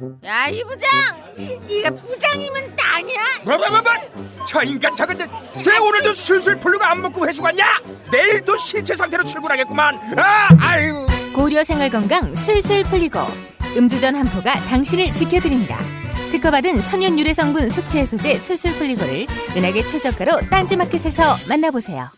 야, 이 부장! 네가 부장이면 땅이야? 뭐? 저 인간 저것들 쟤 오늘도 술술 풀리고 안 먹고 회수 갔냐? 내일도 신체 상태로 출근하겠구만. 아유. 고려 생활건강 술술 풀리고 음주전 한포가 당신을 지켜드립니다. 특허받은 천연 유래 성분 숙취 해소제 술술 풀리고를 은하계 최저가로 딴지마켓에서 만나보세요.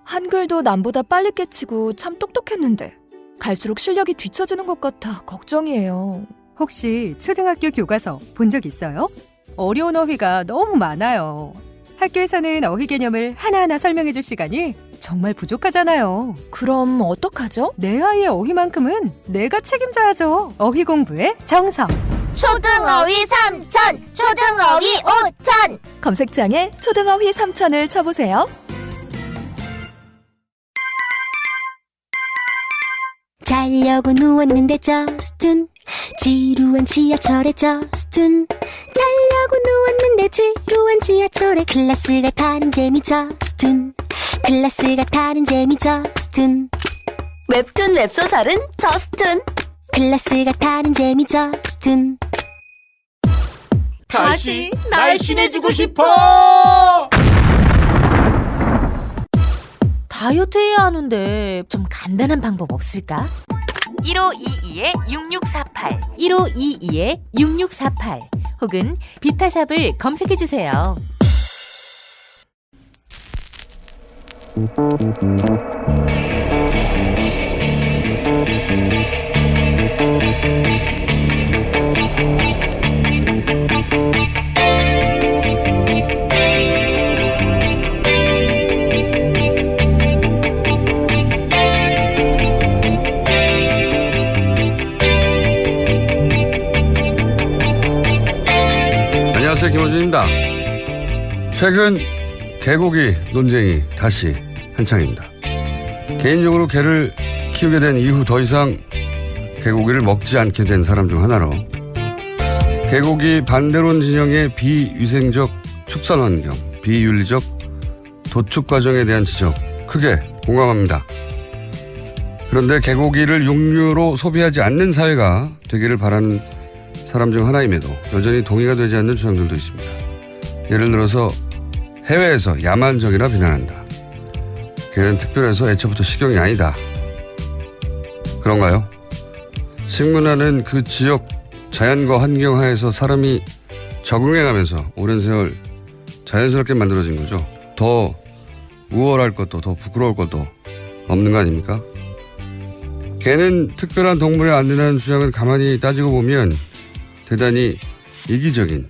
한글도 남보다 빨리 깨치고 참 똑똑했는데 갈수록 실력이 뒤처지는 것 같아 걱정이에요. 혹시 초등학교 교과서 본 적 있어요? 어려운 어휘가 너무 많아요. 학교에서는 어휘 개념을 하나하나 설명해 줄 시간이 정말 부족하잖아요. 그럼 어떡하죠? 내 아이의 어휘만큼은 내가 책임져야죠. 어휘 공부의 정성. 초등어휘 3000, 초등어휘 5000. 검색창에 초등어휘 3000을 쳐보세요. 자려고 누웠는데 저스툰 지루한 지하철에 저스툰 자려고 누웠는데 지루한 지하철에 클래스가 다른 재미 저스툰 클래스가 다른 재미 저스툰 웹툰 웹소설은 저스툰. 클래스가 다른 재미 저스툰 다시 날씬해지고 싶어. 다이어트 해야 하는데 좀 간단한 방법 없을까? 1522-6648 1522-6648 혹은 비타샵을 검색해주세요. 안녕하세요, 김호준입니다. 최근 개고기 논쟁이 다시 한창입니다. 개인적으로 개를 키우게 된 이후 더 이상 개고기를 먹지 않게 된 사람 중 하나로 개고기 반대론 진영의 비위생적 축산 환경, 비윤리적 도축 과정에 대한 지적 크게 공감합니다. 그런데 개고기를 육류로 소비하지 않는 사회가 되기를 바라는 사람 중 하나임에도 여전히 동의가 되지 않는 주장들도 있습니다. 예를 들어서 해외에서 야만적이라 비난한다. 걔는 특별해서 애초부터 식용이 아니다. 그런가요? 식문화는 그 지역 자연과 환경 하에서 사람이 적응해가면서 오랜 세월 자연스럽게 만들어진 거죠. 더 우월할 것도 더 부끄러울 것도 없는 거 아닙니까? 개는 특별한 동물이 안 된다는 주장은 가만히 따지고 보면 대단히 이기적인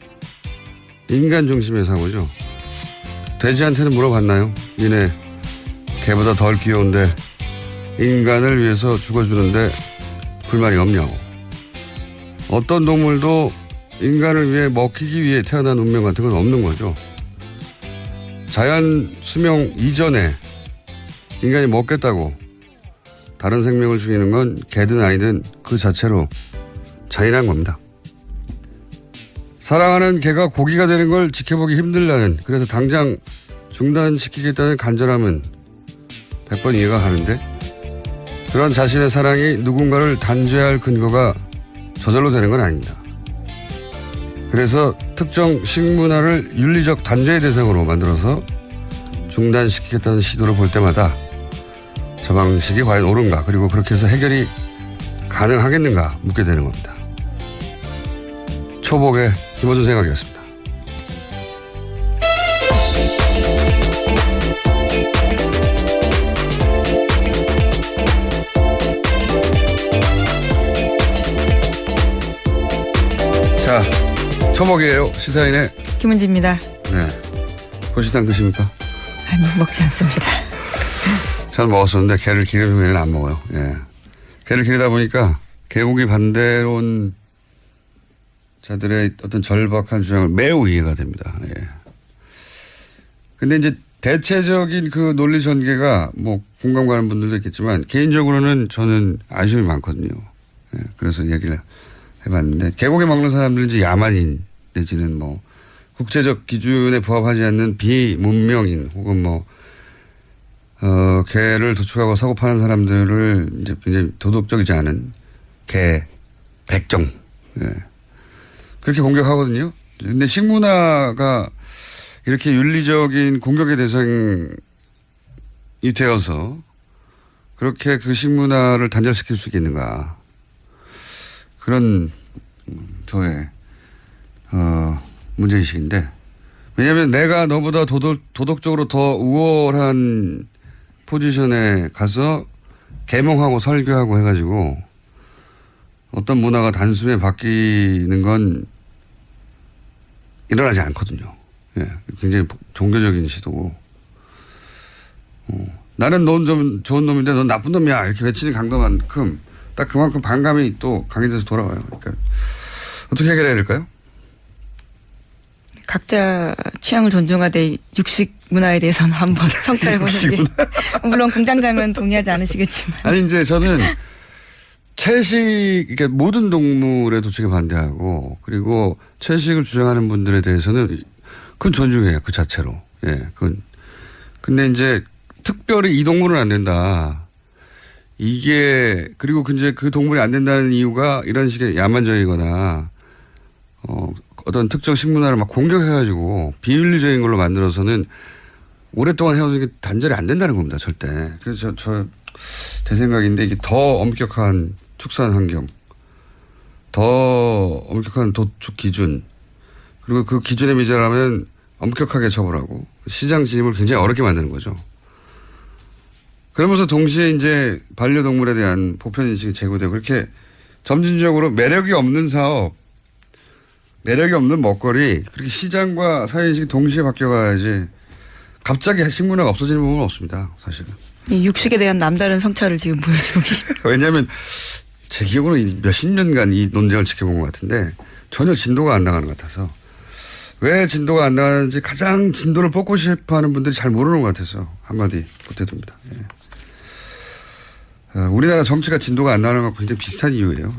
인간 중심의 사고죠. 돼지한테는 물어봤나요? 니네 개보다 덜 귀여운데 인간을 위해서 죽어주는데 불만이 없냐고. 어떤 동물도 인간을 위해 먹히기 위해 태어난 운명 같은 건 없는 거죠. 자연 수명 이전에 인간이 먹겠다고 다른 생명을 죽이는 건 개든 아니든 그 자체로 잔인한 겁니다. 사랑하는 개가 고기가 되는 걸 지켜보기 힘들다는, 그래서 당장 중단시키겠다는 간절함은 100번 이해가 가는데 그런 자신의 사랑이 누군가를 단죄할 근거가 저절로 되는 건 아닙니다. 그래서 특정 식문화를 윤리적 단죄의 대상으로 만들어서 중단시키겠다는 시도를 볼 때마다 저 방식이 과연 옳은가, 그리고 그렇게 해서 해결이 가능하겠는가 묻게 되는 겁니다. 초복의 김호준 생각이었습니다. 자, 초복이에요. 시사인의 김은지입니다. 네. 고시당 드십니까? 아니, 먹지 않습니다. 잘 먹었었는데 개를 기른 후에는 안 먹어요. 예. 개를 기르다 보니까 개고기 반대론 자들의 어떤 절박한 주장을 매우 이해가 됩니다. 예. 근데 이제 대체적인 그 논리 전개가 뭐 공감 가는 분들도 있겠지만 개인적으로는 저는 아쉬움이 많거든요. 예. 그래서 얘기를 해봤는데 개고기 먹는 사람들은 이제 야만인 내지는 뭐 국제적 기준에 부합하지 않는 비문명인 혹은 뭐 개를 도축하고 사고 파는 사람들을 이제 굉장히 도덕적이지 않은 개 백정. 예. 그렇게 공격하거든요. 근데 식문화가 이렇게 윤리적인 공격의 대상이 되어서 그렇게 그 식문화를 단절시킬 수 있겠는가. 그런 저의 문제의식인데, 왜냐하면 내가 너보다 도덕적으로 더 우월한 포지션에 가서 계몽하고 설교하고 해가지고 어떤 문화가 단숨에 바뀌는 건 일어나지 않거든요. 예, 굉장히 종교적인 시도고. 나는 넌 좀 좋은 놈인데 넌 나쁜 놈이야 이렇게 외치는 강도만큼 딱 그만큼 반감이 또 강해져서 돌아와요. 그러니까 어떻게 해결해야 될까요? 각자 취향을 존중하되 육식 문화에 대해서는 한번 성찰해보는 게 물론 공장장은 동의하지 않으시겠지만 아니 이제 저는 채식 그러니까 모든 동물의 도축에 반대하고 그리고 채식을 주장하는 분들에 대해서는 그건 존중해요 그 자체로. 예, 그건 근데 이제 특별히 이 동물은 안 된다. 이게 그리고 이제 그 동물이 안 된다는 이유가 이런 식의 야만적이거나 어떤 특정 식문화를 막 공격해가지고 비윤리적인 걸로 만들어서는 오랫동안 해오는 게 단절이 안 된다는 겁니다, 절대. 그래서 제 생각인데 이게 더 엄격한 축산 환경, 더 엄격한 도축 기준, 그리고 그 기준에 미달하면 엄격하게 처벌하고 시장 진입을 굉장히 어렵게 만드는 거죠. 그러면서 동시에 이제 반려동물에 대한 보편인식이 제고되고 그렇게 점진적으로 매력이 없는 사업, 매력이 없는 먹거리, 그렇게 시장과 사회인식이 동시에 바뀌어가야지 갑자기 식문화가 없어지는 부분은 없습니다. 사실은. 이 육식에 대한 남다른 성찰을 지금 보여주고 계십니다. 왜냐하면 제 기억으로는 몇십 년간 이 논쟁을 지켜본 것 같은데 전혀 진도가 안 나가는 것 같아서 왜 진도가 안 나가는지 가장 진도를 뽑고 싶어하는 분들이 잘 모르는 것 같아서 한마디 보태듭니다. 예. 우리나라 정치가 진도가 안 나가는 것과 굉장히 비슷한 이유예요.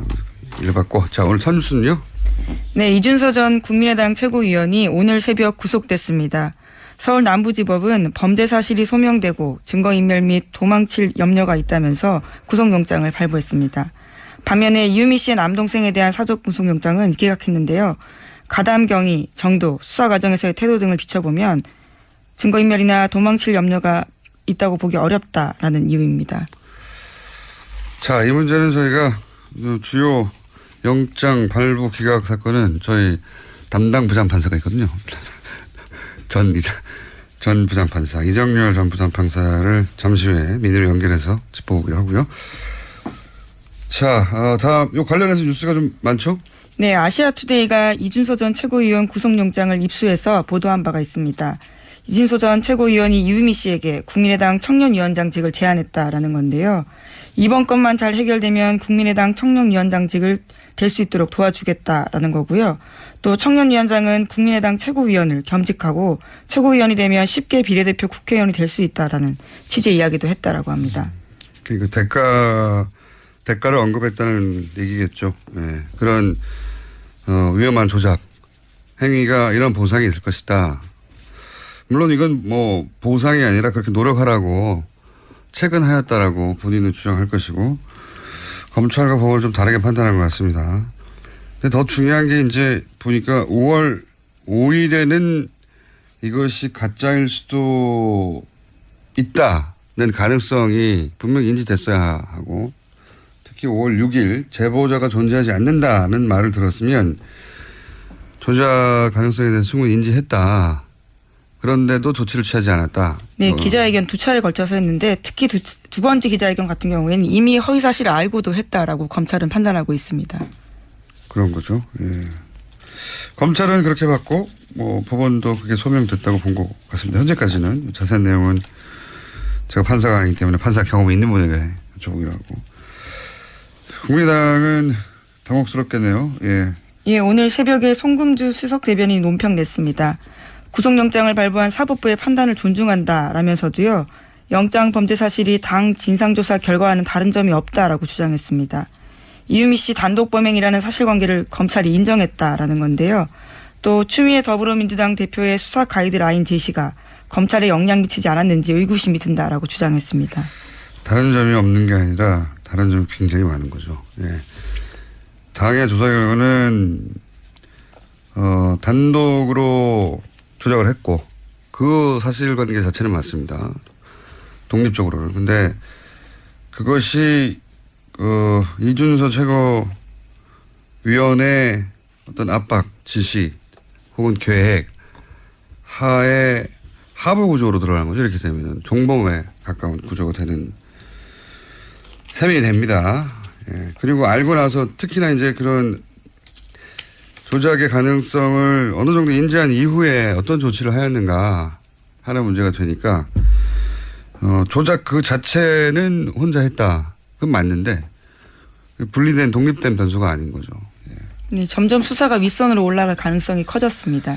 읽어봤고 자 오늘 첫 뉴스는요. 네, 이준서 전 국민의당 최고위원이 오늘 새벽 구속됐습니다. 서울 남부지법은 범죄 사실이 소명되고 증거인멸 및 도망칠 염려가 있다면서 구속영장을 발부했습니다. 반면에 이유미 씨의 남동생에 대한 사적 구속영장은 기각했는데요. 가담 경위, 정도, 수사 과정에서의 태도 등을 비춰보면 증거인멸이나 도망칠 염려가 있다고 보기 어렵다라는 이유입니다. 자, 이 문제는 저희가 주요 영장 발부 기각 사건은 저희 담당 부장판사가 있거든요. 전 부장판사 이정열 전 부장판사를 잠시 후에 민의로 연결해서 짚어보기로 하고요. 자, 다음 요 관련해서 뉴스가 좀 많죠? 네, 아시아투데이가 이준서 전 최고위원 구속영장을 입수해서 보도한 바가 있습니다. 이준서 전 최고위원이 이유미 씨에게 국민의당 청년위원장직을 제안했다라는 건데요. 이번 건만 잘 해결되면 국민의당 청년위원장직을 될 수 있도록 도와주겠다라는 거고요. 또 청년위원장은 국민의당 최고위원을 겸직하고 최고위원이 되면 쉽게 비례대표 국회의원이 될 수 있다라는 취지의 이야기도 했다라고 합니다. 그 대가를 언급했다는 얘기겠죠. 네. 그런 위험한 조작 행위가 이런 보상이 있을 것이다. 물론 이건 뭐 보상이 아니라 그렇게 노력하라고 체근하였다라고 본인은 주장할 것이고 검찰과 법원을 좀 다르게 판단한 것 같습니다. 근데 더 중요한 게 이제 보니까 5월 5일에는 이것이 가짜일 수도 있다는 가능성이 분명히 인지됐어야 하고 특히 5월 6일 제보자가 존재하지 않는다는 말을 들었으면 조작 가능성에 대해서 충분히 인지했다. 그런데도 조치를 취하지 않았다. 네, 기자회견 2차례 걸쳐서 했는데 특히 두 번째 기자회견 같은 경우에는 이미 허위 사실을 알고도 했다라고 검찰은 판단하고 있습니다. 그런 거죠. 예. 검찰은 그렇게 봤고 뭐 법원도 그게 소명됐다고 본 것 같습니다. 현재까지는 자세한 내용은 제가 판사가 아니기 때문에 판사 경험이 있는 분에게 여쭤보기로 하고. 국민의당은 당혹스럽겠네요. 예. 예, 오늘 새벽에 송금주 수석 대변인이 논평 냈습니다. 구속영장을 발부한 사법부의 판단을 존중한다라면서도요. 영장 범죄 사실이 당 진상조사 결과와는 다른 점이 없다라고 주장했습니다. 이유미 씨 단독 범행이라는 사실관계를 검찰이 인정했다라는 건데요. 또 추미애 더불어민주당 대표의 수사 가이드라인 제시가 검찰에 영향 미치지 않았는지 의구심이 든다라고 주장했습니다. 다른 점이 없는 게 아니라 다른 점이 굉장히 많은 거죠. 예. 당의 조사 결과는 단독으로 조작을 했고 그 사실관계 자체는 맞습니다. 독립적으로는. 근데 그것이 이준서 최고위원의 어떤 압박, 지시 혹은 계획 하에 하부 구조로 드러나는 거죠. 이렇게 되면은 종범에 가까운 구조가 되는 셈이 됩니다. 예. 그리고 알고 나서 특히나 이제 그런 조작의 가능성을 어느 정도 인지한 이후에 어떤 조치를 하였는가 하는 문제가 되니까 조작 그 자체는 혼자 했다. 그건 맞는데 분리된 독립된 변수가 아닌 거죠. 예. 네, 점점 수사가 윗선으로 올라갈 가능성이 커졌습니다.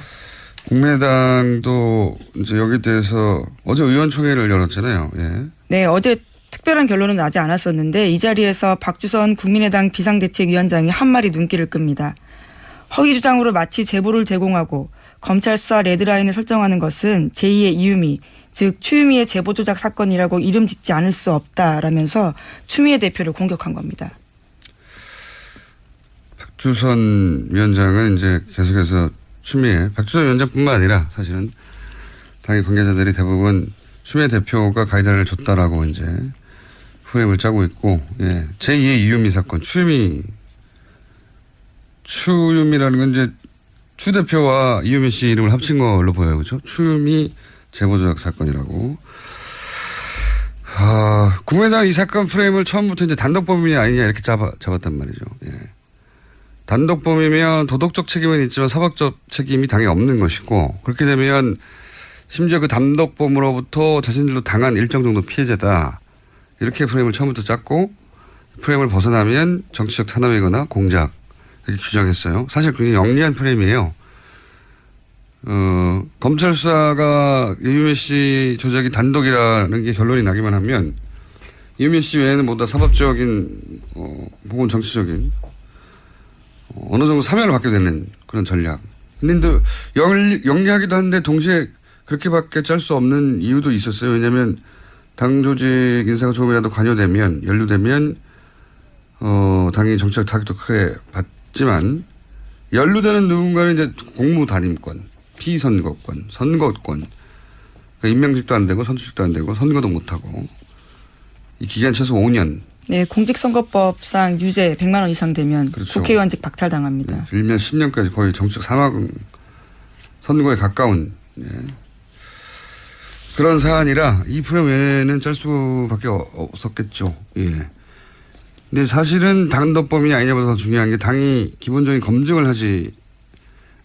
국민의당도 이제 여기에 대해서 어제 의원총회를 열었잖아요. 예. 네, 어제 특별한 결론은 나지 않았었는데 이 자리에서 박주선 국민의당 비상대책위원장이 한 말이 눈길을 끕니다. 허위 주장으로 마치 제보를 제공하고 검찰 수사 레드라인을 설정하는 것은 제2의 이유미, 즉 추미애 제보 조작 사건이라고 이름 짓지 않을 수 없다라면서 추미애 대표를 공격한 겁니다. 박주선 위원장은 이제 계속해서 박주선 위원장뿐만 아니라 사실은 당의 관계자들이 대부분 추미애 대표가 가이드라인을 줬다라고 이제 후임을 짜고 있고, 예. 제2의 이유미 사건, 추유미라는 건 이제 추 대표와 이유미 씨 이름을 합친 걸로 보여요. 그렇죠? 추유미 제보조작 사건이라고. 국민의당 이 사건 프레임을 처음부터 이제 단독범인이 아니냐 이렇게 잡았단 말이죠. 예. 단독범이면 도덕적 책임은 있지만 사법적 책임이 당연히 없는 것이고 그렇게 되면 심지어 그 단독범으로부터 자신들도 당한 일정 정도 피해자다. 이렇게 프레임을 처음부터 짰고 프레임을 벗어나면 정치적 탄압이거나 공작 이렇게 규정했어요. 사실 굉장히 영리한 프레임이에요. 검찰 수사가 이유미 씨 조작이 단독이라는 게 결론이 나기만 하면 이유미 씨 외에는 모두 다 사법적인 혹은 정치적인 어느 정도 사면을 받게 되는 그런 전략. 근데 영리하기도 한데 동시에 그렇게밖에 짤 수 없는 이유도 있었어요. 왜냐하면 당 조직 인사가 조금이라도 관여되면 연루되면 당연히 정치적 타격도 크게 받지만 연루되는 누군가는 이제 공무단임권, 피선거권, 선거권, 그러니까 임명직도 안 되고 선출직도 안 되고 선거도 못 하고 이 기간 최소 5년. 네, 공직선거법상 유죄 100만 원 이상 되면 그렇죠. 국회의원직 박탈당합니다. 네, 일면 10년까지 거의 정치적 사망 선거에 가까운 그런 사안이라 이 프레임 외에는 짤 수밖에 없었겠죠. 예. 근데 사실은 단독범이 아니냐보다 더 중요한 게 당이 기본적인 검증을 하지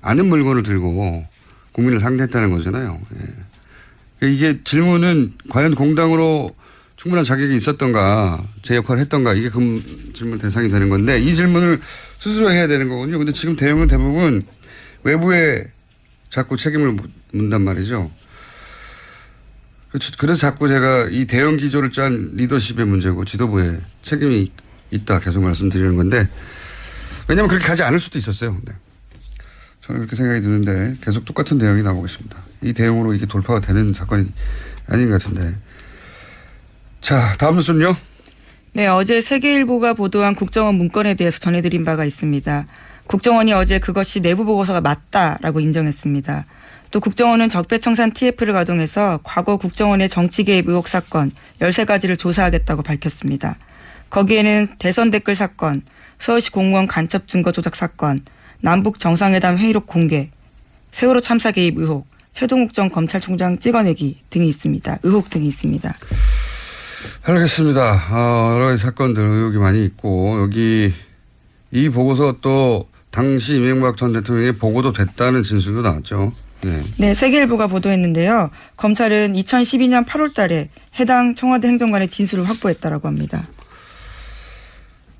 않은 물건을 들고 국민을 상대했다는 거잖아요. 예. 이게 질문은 과연 공당으로 충분한 자격이 있었던가 제 역할을 했던가 이게 그 질문 대상이 되는 건데 이 질문을 스스로 해야 되는 거거든요. 근데 지금 대응은 대부분 외부에 자꾸 책임을 묻단 말이죠. 그래서 자꾸 제가 이 대응 기조를 짠 리더십의 문제고 지도부의 책임이 있다 계속 말씀드리는 건데 왜냐하면 그렇게 가지 않을 수도 있었어요. 네. 저는 그렇게 생각이 드는데 계속 똑같은 대응이 나오고 있습니다. 이 대응으로 이게 돌파가 되는 사건이 아닌 것 같은데. 자, 다음 뉴스는요. 네, 어제 세계일보가 보도한 국정원 문건에 대해서 전해드린 바가 있습니다. 국정원이 어제 그것이 내부 보고서가 맞다라고 인정했습니다. 또 국정원은 적폐청산 TF를 가동해서 과거 국정원의 정치 개입 의혹 사건 13가지를 조사하겠다고 밝혔습니다. 거기에는 대선 댓글 사건, 서울시 공무원 간첩 증거 조작 사건, 남북 정상회담 회의록 공개, 세월호 참사 개입 의혹, 최동욱 전 검찰총장 찍어내기 등이 있습니다. 의혹 등이 있습니다. 알겠습니다. 여러 가지 사건들 의혹이 많이 있고 여기 이 보고서 또 당시 이명박 전 대통령의 보고도 됐다는 진술도 나왔죠. 네. 네, 세계일보가 보도했는데요. 검찰은 2012년 8월 달에 해당 청와대 행정관의 진술을 확보했다라고 합니다.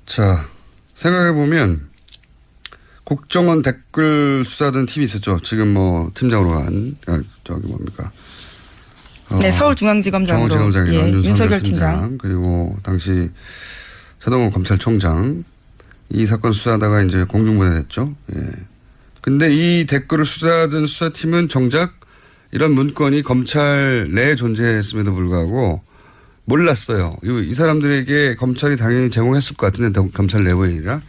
자, 생각해보면 국정원 댓글 수사하던 팀이 있었죠. 지금 뭐 팀장으로 간 저기 뭡니까. 네, 서울중앙지검장으로 서울지검장이던 윤석열 팀장. 그리고 당시 최동욱 검찰총장 이 사건 수사하다가 이제 공중분해됐죠. 예. 근데 이 댓글을 수사하던 수사팀은 정작 이런 문건이 검찰 내에 존재했음에도 불구하고 몰랐어요. 이 사람들에게 검찰이 당연히 제공했을 것 같은데 검찰 내부인이라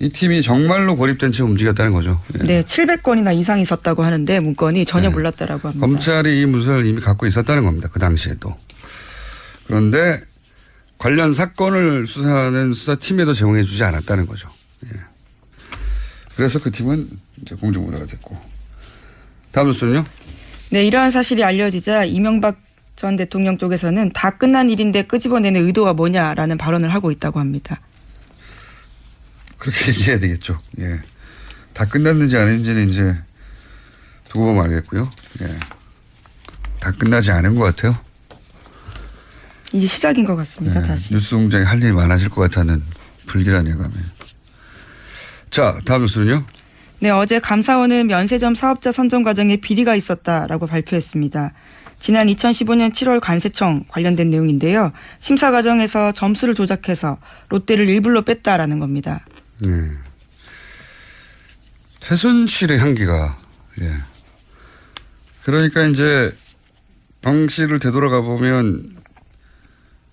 이 팀이 정말로 고립된 채 움직였다는 거죠. 예. 네, 700건이나 이상 있었다고 하는데 문건이 전혀 몰랐다라고 합니다. 검찰이 이 문서를 이미 갖고 있었다는 겁니다. 그 당시에도. 그런데 관련 사건을 수사하는 수사팀에도 제공해 주지 않았다는 거죠. 예. 그래서 그 팀은 이제 공중부라가 됐고. 다음 뉴스는요? 네, 이러한 사실이 알려지자 이명박 전 대통령 쪽에서는 다 끝난 일인데 끄집어내는 의도가 뭐냐라는 발언을 하고 있다고 합니다. 그렇게 얘기해야 되겠죠. 예. 다 끝났는지 아닌지는 이제 두고 보면 알겠고요. 예. 다 끝나지 않은 것 같아요. 이제 시작인 것 같습니다. 예. 다시. 뉴스 공장에 할 일이 많아질 것 같다는 불길한 예감이. 자, 다음 뉴스는요? 네, 어제 감사원은 면세점 사업자 선정 과정에 비리가 있었다라고 발표했습니다. 지난 2015년 7월 관세청 관련된 내용인데요. 심사 과정에서 점수를 조작해서 롯데를 일불로 뺐다라는 겁니다. 네. 최순실의 향기가, 예. 그러니까 이제 방식을 되돌아가 보면,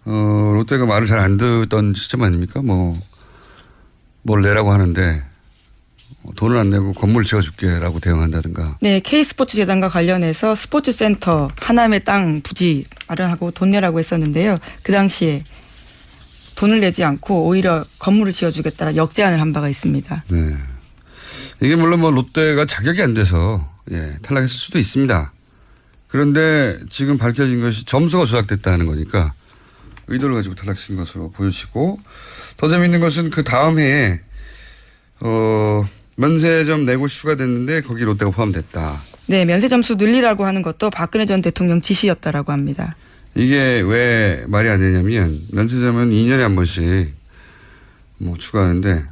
롯데가 말을 잘 안 듣던 시점 아닙니까? 뭘 내라고 하는데, 돈을 안 내고 건물 지어줄게라고 대응한다든가. 네, K스포츠 재단과 관련해서 스포츠센터 하남의 땅 부지 마련하고 돈 내라고 했었는데요. 그 당시에 돈을 내지 않고 오히려 건물을 지어주겠다라 역제안을 한 바가 있습니다. 네. 이게 물론 롯데가 자격이 안 돼서 탈락했을 수도 있습니다. 그런데 지금 밝혀진 것이 점수가 조작됐다는 거니까 의도를 가지고 탈락시킨 것으로 보여지고, 더 재미있는 것은 그 다음 해에 면세점 내고슈가 됐는데 거기 롯데가 포함됐다. 네, 면세 점수 늘리라고 하는 것도 박근혜 전 대통령 지시였다라고 합니다. 이게 왜 말이 안 되냐면 면세점은 2년에 한 번씩 추가하는데,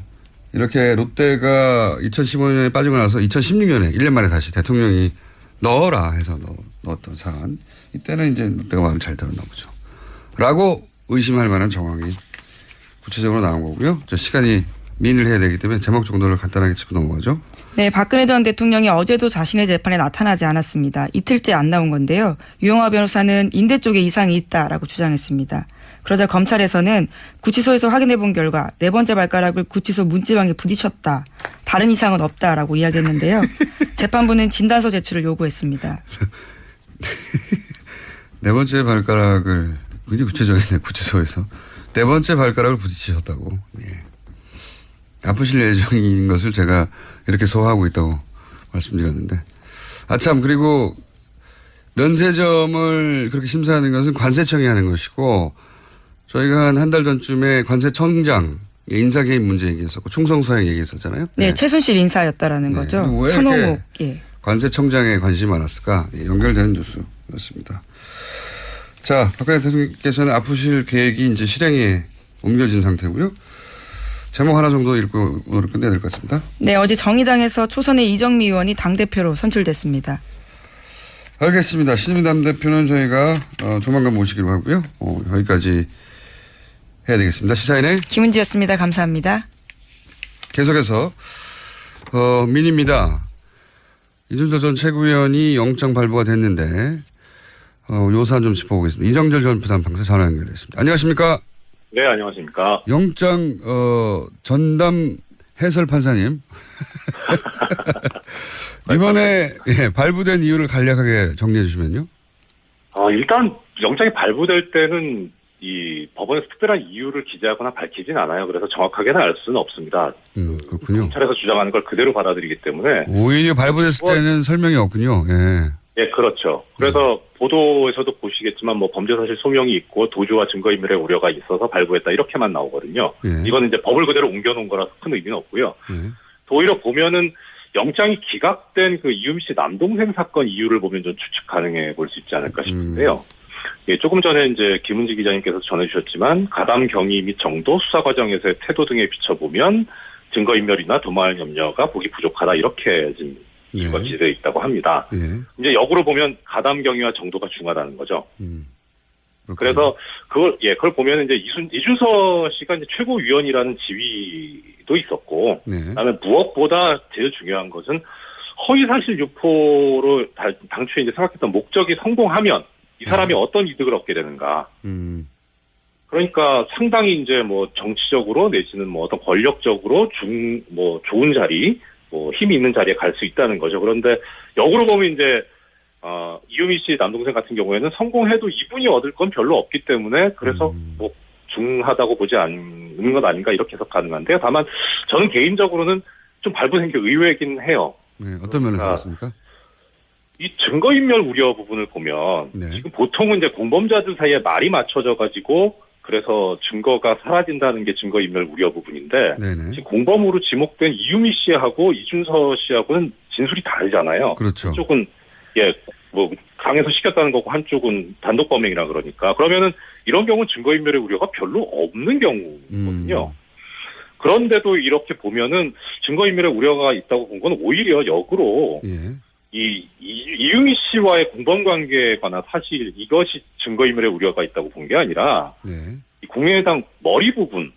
이렇게 롯데가 2015년에 빠지고 나서 2016년에 1년 만에 다시 대통령이 넣어라 해서 넣었던 사안. 이때는 이제 롯데가 마음을 잘 들었나 보죠. 라고 의심할 만한 정황이 구체적으로 나온 거고요. 시간이 민을 해야 되기 때문에 제목 정도를 간단하게 짚고 넘어가죠. 네, 박근혜 전 대통령이 어제도 자신의 재판에 나타나지 않았습니다. 이틀째 안 나온 건데요. 유영하 변호사는 인대 쪽에 이상이 있다라고 주장했습니다. 그러자 검찰에서는 구치소에서 확인해 본 결과 4번째 발가락을 구치소 문지방에 부딪혔다. 다른 이상은 없다라고 이야기했는데요. 재판부는 진단서 제출을 요구했습니다. 4번째 발가락을, 굉장히 구체적이네, 구치소에서. 4번째 발가락을 부딪히셨다고. 예. 아프실 예정인 것을 제가 이렇게 소화하고 있다고 말씀드렸는데. 참, 그리고 면세점을 그렇게 심사하는 것은 관세청이 하는 것이고, 저희가 한 달 전쯤에 관세청장 인사 개입 문제 얘기했었고, 충성서행 얘기했었잖아요. 네, 최순실 인사였다라는 거죠. 왜 천호목. 이렇게 관세청장에 관심이 많았을까? 연결되는 뉴스였습니다. 자, 박근혜 대통령께서는 아프실 계획이 이제 실행에 옮겨진 상태고요. 제목 하나 정도 읽고 오늘 끝내야 될 것 같습니다. 네, 어제 정의당에서 초선의 이정미 의원이 당대표로 선출됐습니다. 알겠습니다. 신임남 대표는 저희가 조만간 모시기로 하고요. 여기까지 해야 되겠습니다. 시사인의 김은지였습니다. 감사합니다. 계속해서 민입니다. 이준석 전 최고위원이 영장 발부가 됐는데 요 사안 좀 짚어보겠습니다. 이정철 전 부산판사 전화 연결됐습니다. 안녕하십니까? 네, 안녕하십니까. 영장 전담 해설 판사님. 이번에 발부된 이유를 간략하게 정리해 주시면요. 일단 영장이 발부될 때는 이 법원에서 특별한 이유를 기재하거나 밝히진 않아요. 그래서 정확하게는 알 수는 없습니다. 그렇군요. 검찰에서 주장하는 걸 그대로 받아들이기 때문에. 오히려 발부됐을 때는 설명이 없군요. 예. 예, 그렇죠. 그래서 보도에서도 보시겠지만 범죄 사실 소명이 있고 도주와 증거인멸의 우려가 있어서 발부했다 이렇게만 나오거든요. 예. 이거는 이제 법을 그대로 옮겨놓은 거라서 큰 의미는 없고요. 예. 오히려 보면은 영장이 기각된 그 이유미 씨 남동생 사건 이유를 보면 좀 추측 가능해 볼 수 있지 않을까 싶은데요. 예, 조금 전에 이제 김은지 기자님께서 전해주셨지만 가담 경위 및 정도 수사 과정에서의 태도 등에 비춰보면 증거인멸이나 도망할 염려가 보기 부족하다 이렇게 지금 이유가 기재되어 있다고 합니다. 이제 역으로 보면 가담 경위와 정도가 중하다는 거죠. 그래서 그걸 보면 이제 이준서 씨가 이제 최고위원이라는 지위도 있었고, 그다음에 무엇보다 제일 중요한 것은 허위사실 유포로 당초에 이제 생각했던 목적이 성공하면 이 사람이 어떤 이득을 얻게 되는가. 그러니까 상당히 이제 뭐 정치적으로 내지는 뭐 어떤 권력적으로 좋은 자리, 뭐 힘이 있는 자리에 갈 수 있다는 거죠. 그런데 역으로 보면 이제 이유미 씨 남동생 같은 경우에는 성공해도 이분이 얻을 건 별로 없기 때문에 그래서 뭐 중하다고 보지 않는 것 아닌가 이렇게 해석 가능한데요. 다만 저는 개인적으로는 좀 발부된 게 의외이긴 해요. 네, 어떤 면에서 그렇습니까? 이 증거인멸 우려 부분을 보면 네. 지금 보통은 이제 공범자들 사이에 말이 맞춰져 가지고 그래서 증거가 사라진다는 게 증거인멸 우려 부분인데 네네. 지금 공범으로 지목된 이유미 씨하고 이준서 씨하고는 진술이 다르잖아요. 그렇죠. 한쪽은 뭐 강에서 시켰다는 거고 한쪽은 단독 범행이라 그러니까 그러면은 이런 경우는 증거인멸의 우려가 별로 없는 경우거든요. 그런데도 이렇게 보면은 증거인멸의 우려가 있다고 본 건 오히려 역으로 예. 이유미 씨와의 공범관계에 관한 사실 이것이 증거인멸의 우려가 있다고 본 게 아니라 네. 이 국민의당 머리 부분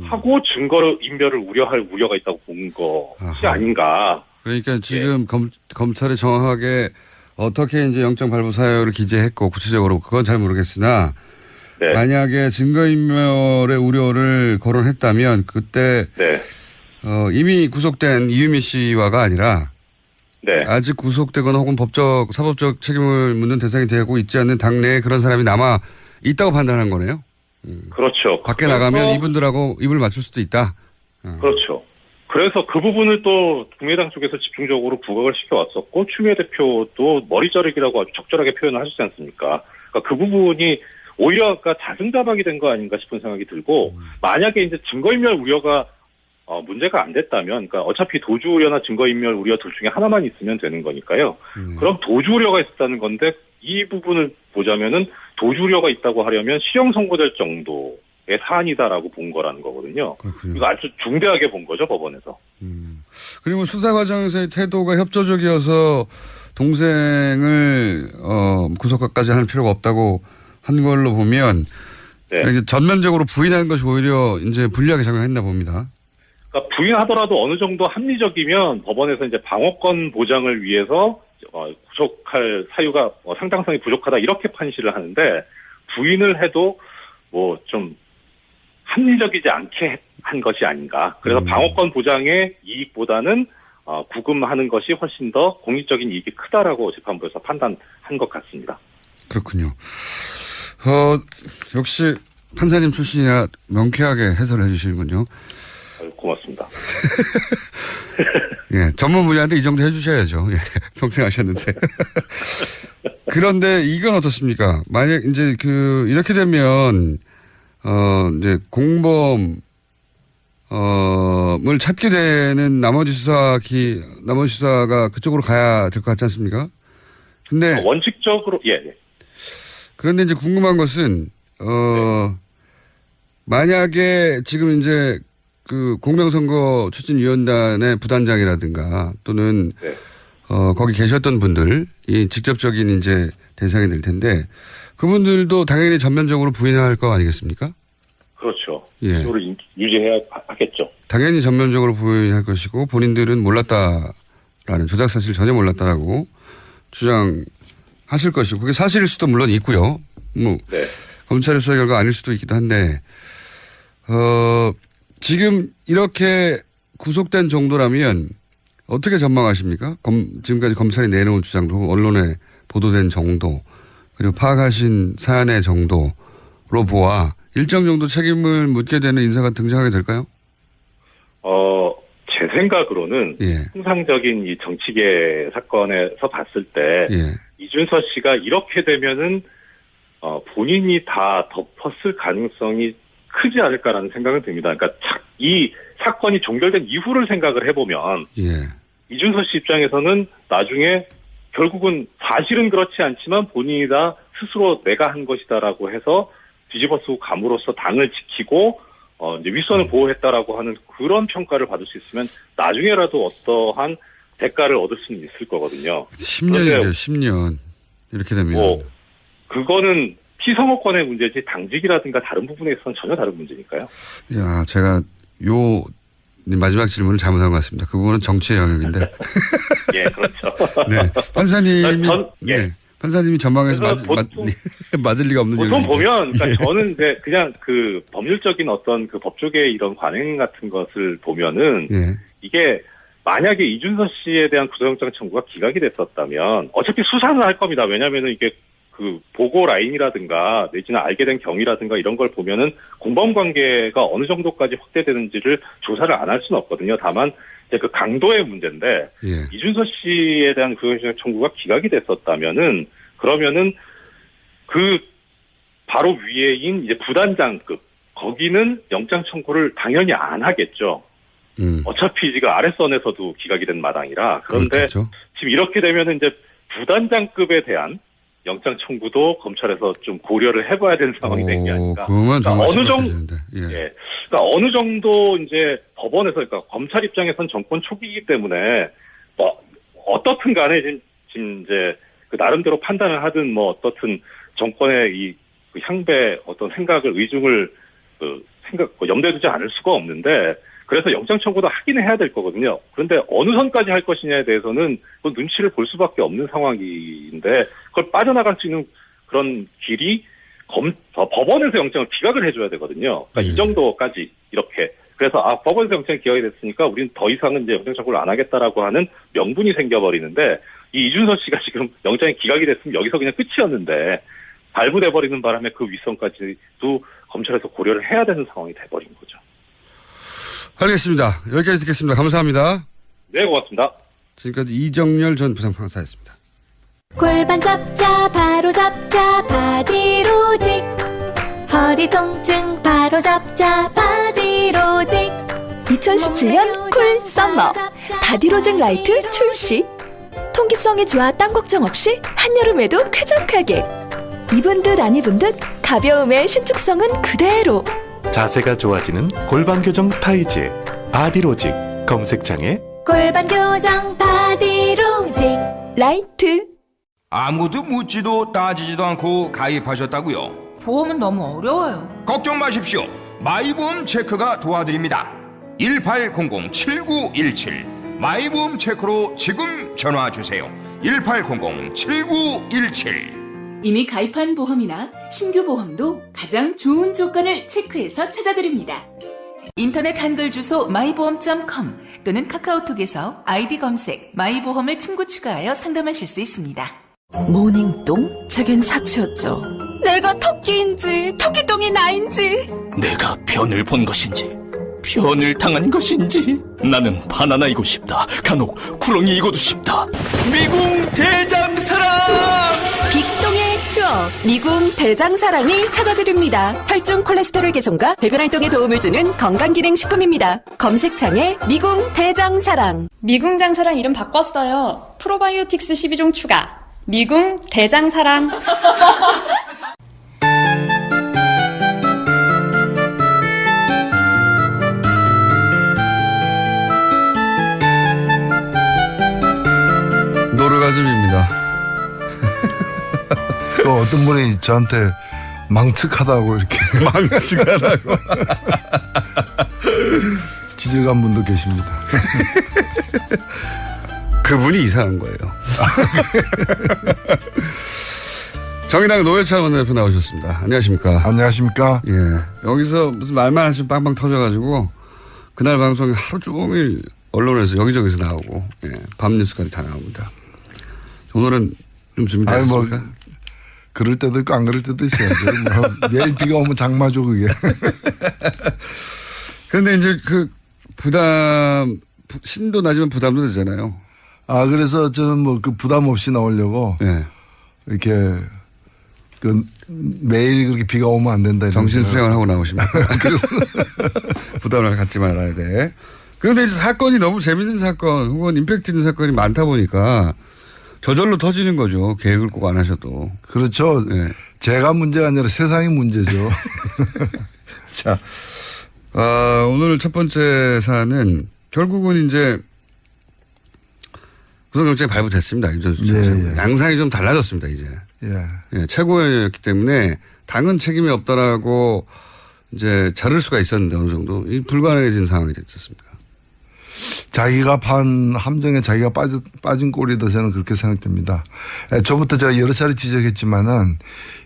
하고 증거인멸을 우려할 우려가 있다고 본 것이 아닌가. 그러니까 지금 검찰이 정확하게 어떻게 이제 영장 발부 사유를 기재했고 구체적으로 그건 잘 모르겠으나 네. 만약에 증거인멸의 우려를 거론했다면 그때 네. 이미 구속된 이유미 씨와가 아니라 네. 아직 구속되거나 혹은 사법적 책임을 묻는 대상이 되고 있지 않는 당내에 그런 사람이 남아 있다고 판단한 거네요. 그렇죠. 밖에 나가면 이분들하고 입을 맞출 수도 있다. 그렇죠. 그래서 그 부분을 또 국민의당 쪽에서 집중적으로 부각을 시켜왔었고 추미애 대표도 머리 자르기라고 아주 적절하게 표현을 하시지 않습니까? 그러니까 그 부분이 오히려 자승자박이 된 거 아닌가 싶은 생각이 들고 만약에 이제 증거인멸 우려가 문제가 안 됐다면, 그러니까 어차피 도주 우려나 증거인멸 우려 둘 중에 하나만 있으면 되는 거니까요. 그럼 도주 우려가 있었다는 건데 이 부분을 보자면은 도주 우려가 있다고 하려면 실형 선고될 정도의 사안이다라고 본 거라는 거거든요. 그렇군요. 이거 아주 중대하게 본 거죠 법원에서. 그리고 수사 과정에서의 태도가 협조적이어서 동생을 구속까지 할 필요가 없다고 한 걸로 보면 네. 전면적으로 부인하는 것이 오히려 이제 불리하게 작용했나 봅니다. 그러니까 부인하더라도 어느 정도 합리적이면 법원에서 이제 방어권 보장을 위해서 구속할 사유가 상당성이 부족하다 이렇게 판시를 하는데 부인을 해도 뭐 좀 합리적이지 않게 한 것이 아닌가. 그래서 방어권 보장의 이익보다는 구금하는 것이 훨씬 더 공익적인 이익이 크다라고 재판부에서 판단한 것 같습니다. 그렇군요. 역시 판사님 출신이라 명쾌하게 해설을 해주시는군요. 고맙습니다. 예, 전문 분야인데 이 정도 해주셔야죠. 예, 평생 하셨는데. 그런데 이건 어떻습니까? 만약 이제 이렇게 되면 이제 공범을 찾게 되는 나머지 수사가 그쪽으로 가야 될 것 같지 않습니까? 근데 원칙적으로 예. 그런데 이제 궁금한 것은 만약에 지금 이제 공명선거 추진위원단의 부단장이라든가 또는 거기 계셨던 분들이 직접적인 이제 대상이 될 텐데 그분들도 당연히 전면적으로 부인할 거 아니겠습니까? 그렇죠. 예. 그걸 유지해야 하겠죠. 당연히 전면적으로 부인할 것이고 본인들은 몰랐다라는 조작 사실 전혀 몰랐다라고 주장하실 것이고 그게 사실일 수도 물론 있고요. 뭐 네. 검찰의 수사 결과 아닐 수도 있기도 한데 지금 이렇게 구속된 정도라면 어떻게 전망하십니까? 지금까지 검찰이 내놓은 주장도 언론에 보도된 정도 그리고 파악하신 사안의 정도로 보아 일정 정도 책임을 묻게 되는 인사가 등장하게 될까요? 제 생각으로는 통상적인 이 정치계 사건에서 봤을 때 이준서 씨가 이렇게 되면은 본인이 다 덮었을 가능성이 크지 않을까라는 생각은 듭니다. 그러니까 이 사건이 종결된 이후를 생각을 해보면 이준서 씨 입장에서는 나중에 결국은 사실은 그렇지 않지만 본인이 다 스스로 내가 한 것이다라고 해서 뒤집어 쓰고 감으로써 당을 지키고 이제 윗선을 보호했다라고 하는 그런 평가를 받을 수 있으면 나중에라도 어떠한 대가를 얻을 수는 있을 거거든요. 10년인데요, 10년. 이렇게 되면. 그거는 피선거권의 문제지 당직이라든가 다른 부분에 있어서는 전혀 다른 문제니까요. 야, 제가 마지막 질문을 잘못한 것 같습니다. 그 부분은 정치의 영역인데. 예, 그렇죠. 네. 판사님이 판사님이 전망해서 맞을 리가 없는 보통 얘기인데. 보면, 그러니까 예. 저는 이제 그냥 그 법률적인 어떤 그 법조계의 이런 관행 같은 것을 보면은 예. 이게 만약에 이준서 씨에 대한 구속영장 청구가 기각이 됐었다면 어차피 수사는 할 겁니다. 왜냐면은 이게 그 보고 라인이라든가 내지는 알게 된 경위라든가 이런 걸 보면은 공범 관계가 어느 정도까지 확대되는지를 조사를 안 할 수는 없거든요. 다만 이제 그 강도의 문제인데 예. 이준서 씨에 대한 구속영장 청구가 기각이 됐었다면은 그러면은 그 바로 위에인 이제 부단장급 거기는 영장 청구를 당연히 안 하겠죠. 어차피 지금 아랫선에서도 기각이 된 마당이라. 그런데 그렇겠죠. 지금 이렇게 되면은 이제 부단장급에 대한 영장 청구도 검찰에서 좀 고려를 해봐야 되는 상황이 된 게 아닌가. 그러면 정말 어느 정도, 심각해지는데. 예. 예. 그러니까 어느 정도 이제 법원에서, 그러니까 검찰 입장에선 정권 초기이기 때문에 뭐 어떻든 간에 지금 이제 그 나름대로 판단을 하든 뭐 어떻든 정권의 이 그 향배 어떤 생각을 의중을 염두에 두지 않을 수가 없는데. 그래서 영장 청구도 하긴 해야 될 거거든요. 그런데 어느 선까지 할 것이냐에 대해서는 그 눈치를 볼 수밖에 없는 상황인데 그걸 빠져나갈 수 있는 그런 길이 법원에서 영장을 기각을 해줘야 되거든요. 그러니까 이 정도까지 이렇게. 그래서 법원에서 영장이 기각이 됐으니까 우리는 더 이상은 이제 영장 청구를 안 하겠다라고 하는 명분이 생겨버리는데 이 이준서 씨가 지금 영장이 기각이 됐으면 여기서 그냥 끝이었는데 발부돼버리는 바람에 그 윗선까지도 검찰에서 고려를 해야 되는 상황이 돼버린 거죠. 알겠습니다. 여기까지 듣겠습니다. 감사합니다. 네, 고맙습니다. 지금까지 이정열 전 부장판사였습니다. 골반 잡자 바로 잡자 바디로직 허리 통증 바로 잡자 바디로직 2017년 쿨 썸머 바디로직 라이트 출시. 통기성이 좋아 땀 걱정 없이 한여름에도 쾌적하게. 입은 듯 안 입은 듯 가벼움의 신축성은 그대로. 자세가 좋아지는 골반 교정 타이즈 바디로직 검색창에 골반 교정 바디로직 라이트. 아무도 묻지도 따지지도 않고 가입하셨다고요? 보험은 너무 어려워요. 걱정 마십시오. 마이보험 체크가 도와드립니다. 1800-7917 마이보험 체크로 지금 전화 주세요. 1800-7917. 이미 가입한 보험이나 신규 보험도 가장 좋은 조건을 체크해서 찾아드립니다. 인터넷 한글 주소 마이보험.com 또는 카카오톡에서 아이디 검색 마이보험을 친구 추가하여 상담하실 수 있습니다. 모닝똥? 제겐 사치였죠. 내가 토끼인지 토끼똥이 나인지. 내가 변을 본 것인지 변을 당한 것인지 나는 바나나이고 싶다. 간혹 구렁이이고도 싶다. 미궁 대장사랑 빅똥의 추억 미궁 대장사랑이 찾아드립니다. 혈중 콜레스테롤 개선과 배변 활동에 도움을 주는 건강기능식품입니다. 검색창에 미궁 대장사랑. 미궁 장사랑 이름 바꿨어요. 프로바이오틱스 12종 추가. 미궁 대장사랑. 노르가즘입니다. 또 어떤 분이 저한테 망측하다고 이렇게 망측하다고 지적한 분도 계십니다. 그분이 이상한 거예요. 정의당 노회찬 원내대표 나오셨습니다. 안녕하십니까? 안녕하십니까? 예. 여기서 무슨 말만 하시면 빵빵 터져가지고 그날 방송이 하루 종일 언론에서 여기저기서 나오고 예. 밤 뉴스까지 다 나옵니다. 오늘은 좀 준비되셨습니까? 뭐 그럴 때도 있고 안 그럴 때도 있어야죠. 뭐 매일 비가 오면 장마죠 그게. 그런데 이제 그 부담 신도 나지만 부담도 되잖아요. 그래서 저는 뭐 그 부담 없이 나오려고 이렇게 그 매일 그렇게 비가 오면 안 된다. 정신 수양을 하고 나오십니다. 그래서 부담을 갖지 말아야 돼. 그런데 이제 사건이 너무 재밌는 사건 혹은 임팩트 있는 사건이 많다 보니까 저절로 터지는 거죠. 계획을 꼭 안 하셔도. 그렇죠. 네. 제가 문제가 아니라 세상이 문제죠. 자, 오늘 첫 번째 사안은 결국은 이제 구속영장이 발부됐습니다. 예. 양상이 좀 달라졌습니다. 이제. 예, 최고위원이었기 때문에 당은 책임이 없다라고 이제 자를 수가 있었는데 어느 정도 불가능해진 상황이 됐었습니다. 자기가 판 함정에 자기가 빠진 꼴이다 저는 그렇게 생각됩니다. 저부터 제가 여러 차례 지적했지만은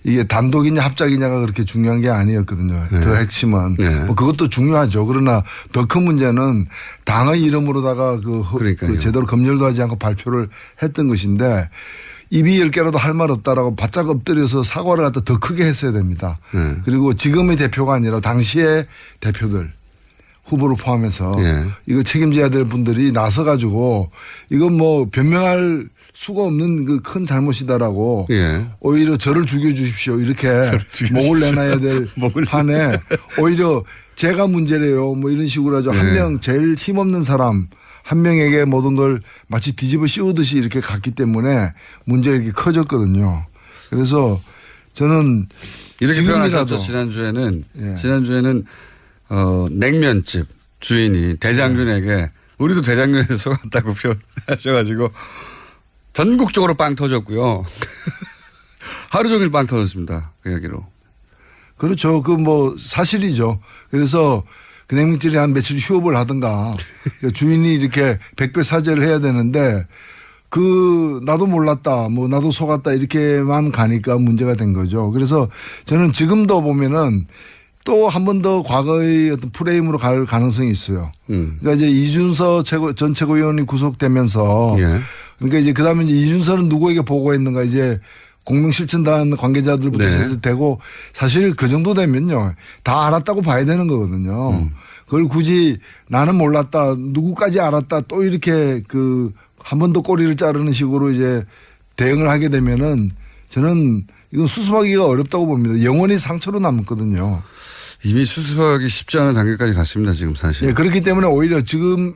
이게 단독이냐 합작이냐가 그렇게 중요한 게 아니었거든요. 네. 더 핵심은 뭐 그것도 중요하죠. 그러나 더 큰 문제는 당의 이름으로다가 그 제대로 검열도 하지 않고 발표를 했던 것인데 입이 10개라도 할 말 없다라고 바짝 엎드려서 사과를 갖다 더 크게 했어야 됩니다. 그리고 지금의 대표가 아니라 당시의 대표들 후보를 포함해서 이걸 책임져야 될 분들이 나서 가지고 이건 뭐 변명할 수가 없는 그 큰 잘못이다라고 오히려 저를 죽여주십시오 이렇게 목을 내놔야 될 판에 오히려 제가 문제래요 뭐 이런 식으로 하죠. 한 명 제일 힘없는 사람 한 명에게 모든 걸 마치 뒤집어 씌우듯이 이렇게 갔기 때문에 문제가 이렇게 커졌거든요. 그래서 저는 이렇게 표현하셨죠. 지난주에는 냉면집 주인이 대장균에게 우리도 대장균에 속았다고 표현하셔가지고 전국적으로 빵 터졌고요. 하루 종일 빵 터졌습니다. 그 이야기로. 그렇죠. 그 뭐 사실이죠. 그래서 그 냉면집이 한 며칠 휴업을 하든가 주인이 이렇게 백배 사죄를 해야 되는데 나도 몰랐다 뭐 나도 속았다 이렇게만 가니까 문제가 된 거죠. 그래서 저는 지금도 보면은 또 한 번 더 과거의 어떤 프레임으로 갈 가능성이 있어요. 그러니까 이제 이준서 전 최고위원이 구속되면서 그러니까 이제 그다음에 이제 이준서는 누구에게 보고했는가 이제 공명실천단 관계자들부터 되고 사실 그 정도 되면요 다 알았다고 봐야 되는 거거든요. 그걸 굳이 나는 몰랐다 누구까지 알았다 또 이렇게 한 번 더 꼬리를 자르는 식으로 이제 대응을 하게 되면은 저는 이건 수습하기가 어렵다고 봅니다. 영원히 상처로 남거든요. 이미 수습하기 쉽지 않은 단계까지 갔습니다. 지금 사실. 예, 그렇기 때문에 오히려 지금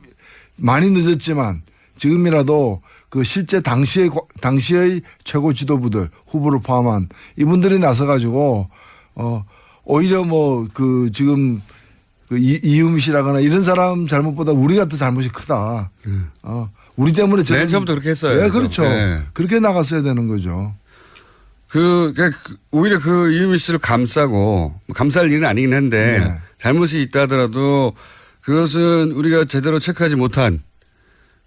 많이 늦었지만 지금이라도 그 실제 당시의 최고 지도부들 후보를 포함한 이분들이 나서 가지고 오히려 뭐 지금 이유미 씨라거나 이런 사람 잘못보다 우리가 더 잘못이 크다. 우리 때문에 맨 처음부터 그렇게 했어요. 네, 그렇죠. 네. 그렇게 나갔어야 되는 거죠. 오히려 이유미 씨를 감싸고 감쌀 일은 아니긴 한데 잘못이 있다 하더라도 그것은 우리가 제대로 체크하지 못한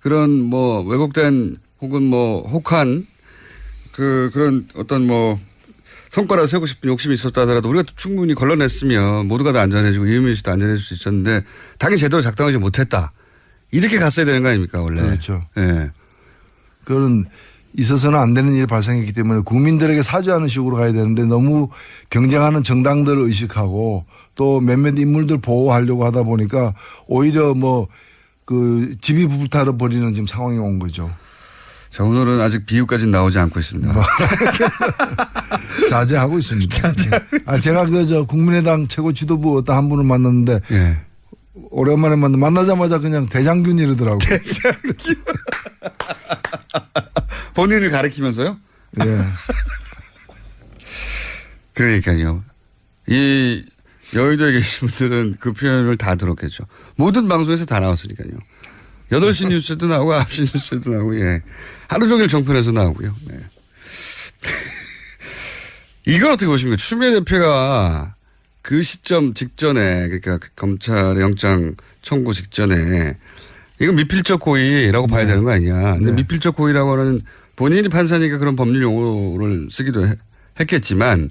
그런 뭐 왜곡된 혹은 뭐 혹한 그런 어떤 뭐 성과를 세우고 싶은 욕심이 있었다 하더라도 우리가 충분히 걸러냈으면 모두가 다 안전해지고 이유미 씨도 안전해질 수 있었는데 당연히 제대로 작동하지 못했다. 이렇게 갔어야 되는 거 아닙니까 원래. 그렇죠. 네. 그건 있어서는 안 되는 일이 발생했기 때문에 국민들에게 사죄하는 식으로 가야 되는데 너무 경쟁하는 정당들을 의식하고 또 몇몇 인물들 보호하려고 하다 보니까 오히려 집이 불타를 벌이는 지금 상황이 온 거죠. 자, 오늘은 아직 비유까지는 나오지 않고 있습니다. 자제하고 있습니다. 제가 국민의당 최고 지도부 어떤 한 분을 만났는데 오랜만에 만나자마자 그냥 대장균 이러더라고요. 대장균. 본인을 가리키면서요? 네. 그러니까요. 이 여의도에 계신 분들은 그 표현을 다 들었겠죠. 모든 방송에서 다 나왔으니까요. 8시 뉴스에도 나오고 9시 뉴스에도 나오고 하루 종일 정편에서 나오고요. 네. 이걸 어떻게 보십니까? 추미애 대표가 그 시점 직전에 그러니까 검찰의 영장 청구 직전에 이건 미필적 고의라고 봐야 되는 거 아니냐. 근데 미필적 고의라고 하는 본인이 판사니까 그런 법률 용어를 쓰기도 했겠지만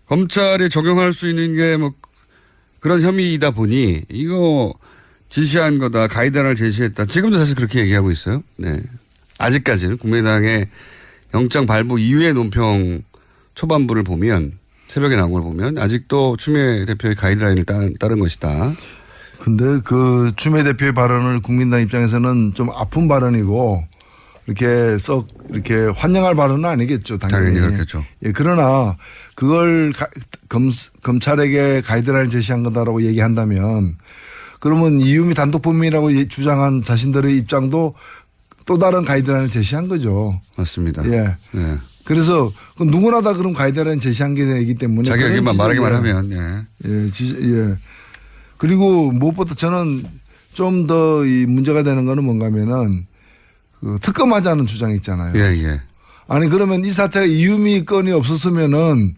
검찰에 적용할 수 있는 게 뭐 그런 혐의이다 보니 이거 지시한 거다. 가이드라인을 제시했다. 지금도 사실 그렇게 얘기하고 있어요. 네. 아직까지는 국민의당의 영장 발부 이후의 논평 초반부를 보면 새벽에 나온 걸 보면 아직도 추미애 대표의 가이드라인을 따른 것이다. 근데 추미애 대표의 발언을 국민당 입장에서는 좀 아픈 발언이고 이렇게 환영할 발언은 아니겠죠. 당연히 그렇겠죠. 예, 그러나 그걸 검찰에게 가이드라인을 제시한 거다라고 얘기한다면 그러면 이유미 단독 범인이라고 주장한 자신들의 입장도 또 다른 가이드라인을 제시한 거죠. 맞습니다. 예. 네. 그래서 누구나 다 그런 가이드라인 제시한 게 되기 때문에 자기 의견만 말하기만 하면 예. 그리고 무엇보다 저는 좀 더 이 문제가 되는 거는 뭔가 하면은 특검하자는 주장이 있잖아요. 예. 아니 그러면 이 사태가 이유미 건이 없었으면은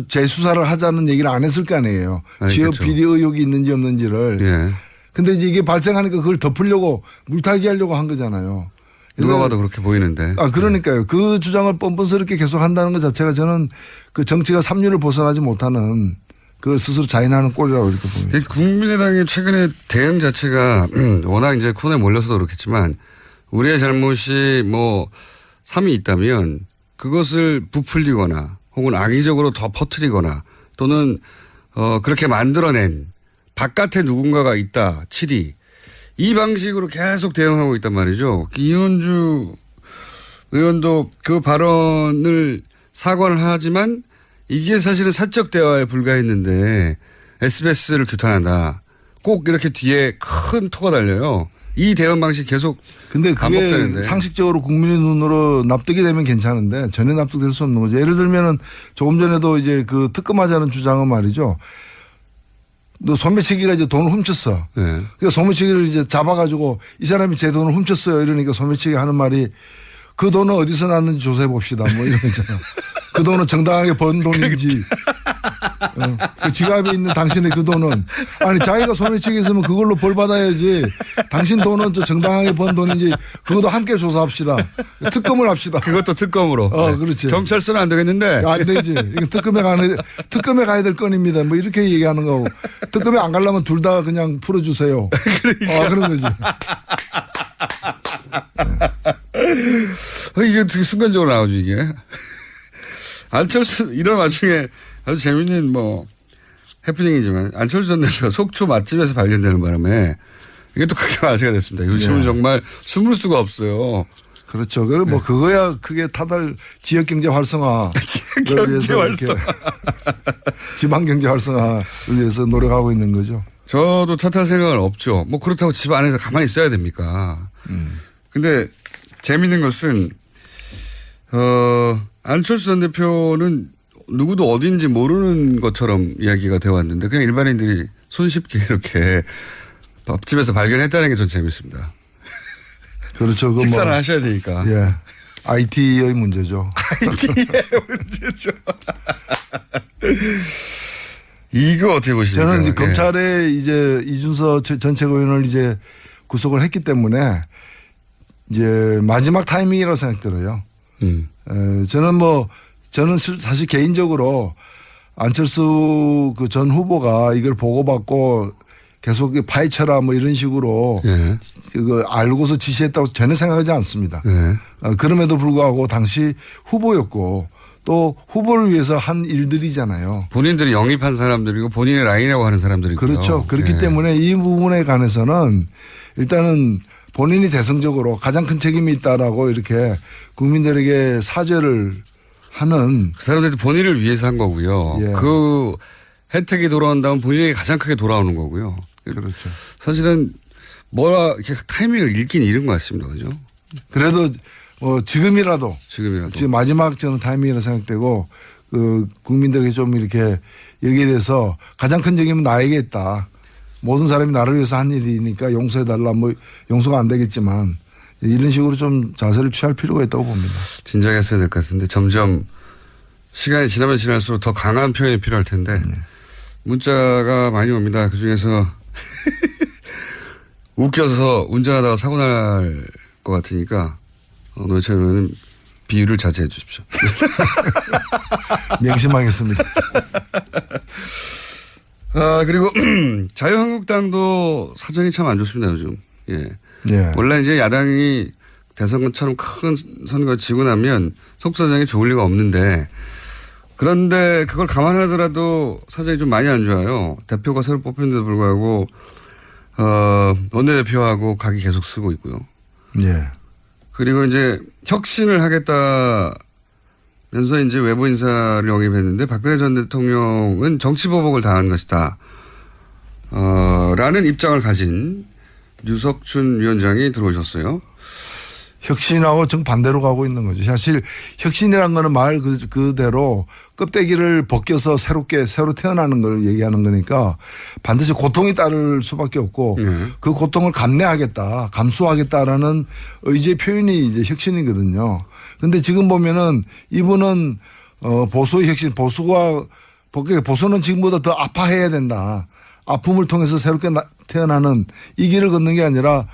재수사를 하자는 얘기를 안 했을 거 아니에요. 지역 그렇죠. 비리 의혹이 있는지 없는지를. 예. 근데 이게 발생하니까 그걸 덮으려고 물타기 하려고 한 거잖아요. 누가 봐도 그렇게 보이는데. 그러니까요. 그 주장을 뻔뻔스럽게 계속 한다는 것 자체가 저는 그 정치가 삼류를 벗어나지 못하는 그걸 스스로 자인하는 꼴이라고 이렇게 봅니다. 국민의당의 최근의 대응 자체가 워낙 이제 코너에 몰려서도 그렇겠지만 우리의 잘못이 뭐 3이 있다면 그것을 부풀리거나 혹은 악의적으로 더 퍼뜨리거나 또는 그렇게 만들어낸 바깥에 누군가가 있다. 7이. 이 방식으로 계속 대응하고 있단 말이죠. 이현주 의원도 그 발언을 사과를 하지만 이게 사실은 사적 대화에 불과했는데 SBS를 규탄한다. 꼭 이렇게 뒤에 큰 토가 달려요. 이 대응 방식 계속 근데 그게 반복되는데. 상식적으로 국민의 눈으로 납득이 되면 괜찮은데 전혀 납득될 수 없는 거죠. 예를 들면은 조금 전에도 이제 그 특검하자는 주장은 말이죠. 너 소매치기가 이제 돈을 훔쳤어. 네. 그러니까 소매치기를 이제 잡아가지고 이 사람이 제 돈을 훔쳤어요. 이러니까 소매치기 하는 말이 그 돈은 어디서 났는지 조사해 봅시다. 뭐 이런 거 있잖아. 그 돈은 정당하게 번 돈인지. 그 지갑에 있는 당신의 그 돈은. 아니 자기가 소매치기 했으면 그걸로 벌 받아야지. 당신 돈은 저 정당하게 번 돈인지 그것도 함께 조사합시다. 특검을 합시다. 그것도 특검으로. 그렇지. 경찰서는 안 되겠는데. 안 되지. 이건 특검에 가야 될 건입니다. 뭐 이렇게 얘기하는 거고. 특검에 안 가려면 둘 다 그냥 풀어주세요. 그러니까. 그런 거지. 이게 되게 순간적으로 나오죠, 이게. 안철수, 이런 와중에 아주 재밌는 뭐, 해프닝이지만, 안철수 전 대표가 속초 맛집에서 발견되는 바람에 이게 또 크게 화제가 됐습니다. 요즘은 정말 숨을 수가 없어요. 그렇죠. 그럼 뭐 그거야 크게 타달 지역 경제 활성화. 지역 경제 활성화. 지방 경제 활성화를 위해서 노력하고 있는 거죠. 저도 탓할 생각은 없죠. 뭐 그렇다고 집 안에서 가만히 있어야 됩니까? 근데 재밌는 것은, 안철수 전 대표는 누구도 어딘지 모르는 것처럼 이야기가 되어 왔는데 그냥 일반인들이 손쉽게 이렇게 밥집에서 발견했다는 게 전 재밌습니다. 그렇죠. 식사를 하셔야 되니까. 예. IT의 문제죠. IT의 문제죠. 이거 어떻게 보십니까? 저는 이제 검찰에 이제 이준서 전 최고위원을 이제 구속을 했기 때문에 이제 마지막 타이밍이라고 생각들어요. 저는 사실 개인적으로 안철수 그 전 후보가 이걸 보고받고 계속 파헤쳐라 뭐 이런 식으로 그거 알고서 지시했다고 전혀 생각하지 않습니다. 그럼에도 불구하고 당시 후보였고 또 후보를 위해서 한 일들이잖아요. 본인들이 영입한 사람들이고 본인의 라인이라고 하는 사람들이고요. 그렇죠. 그렇기 때문에 이 부분에 관해서는 일단은 본인이 대승적으로 가장 큰 책임이 있다라고 이렇게 국민들에게 사죄를 하는. 그 사람들이 본인을 위해서 한 거고요. 그 혜택이 돌아온다면 본인에게 가장 크게 돌아오는 거고요. 그렇죠. 사실은 이렇게 타이밍을 잃긴 잃은 것 같습니다. 그죠? 그래도 지금이라도 지금 마지막 저는 타이밍이라고 생각되고 그 국민들에게 좀 이렇게 여기에 대해서 가장 큰 책임은 나에게 있다. 모든 사람이 나를 위해서 한 일이니까 용서해달라. 뭐 용서가 안 되겠지만 이런 식으로 좀 자세를 취할 필요가 있다고 봅니다. 진작에 했어야 될 것 같은데 점점 시간이 지나면 지날수록 더 강한 표현이 필요할 텐데 문자가 많이 옵니다. 그중에서 웃겨서 운전하다가 사고 날 것 같으니까 노회찬 의원은 비유를 자제해 주십시오. 명심하겠습니다. 그리고 자유한국당도 사정이 참 안 좋습니다. 요즘. 원래 이제 야당이 대선처럼 큰 선거 지고 나면 속사정이 좋을 리가 없는데 그런데 그걸 감안하더라도 사정이 좀 많이 안 좋아요. 대표가 새로 뽑힌데도 불구하고 원내대표하고 각이 계속 쓰고 있고요. 그리고 이제 혁신을 하겠다면서 이제 외부 인사를 영입했는데 박근혜 전 대통령은 정치보복을 당한 것이다. 라는 입장을 가진 유석춘 위원장이 들어오셨어요. 혁신하고 정반대로 가고 있는 거죠. 사실 혁신이라는 거는 말 그대로 껍데기를 벗겨서 새로 태어나는 걸 얘기하는 거니까 반드시 고통이 따를 수밖에 없고 그 고통을 감내하겠다, 감수하겠다라는 의지의 표현이 이제 혁신이거든요. 근데 지금 보면은 이분은 보수의 혁신, 보수는 지금보다 더 아파해야 된다. 아픔을 통해서 새롭게 태어나는 이 길을 걷는 게 아니라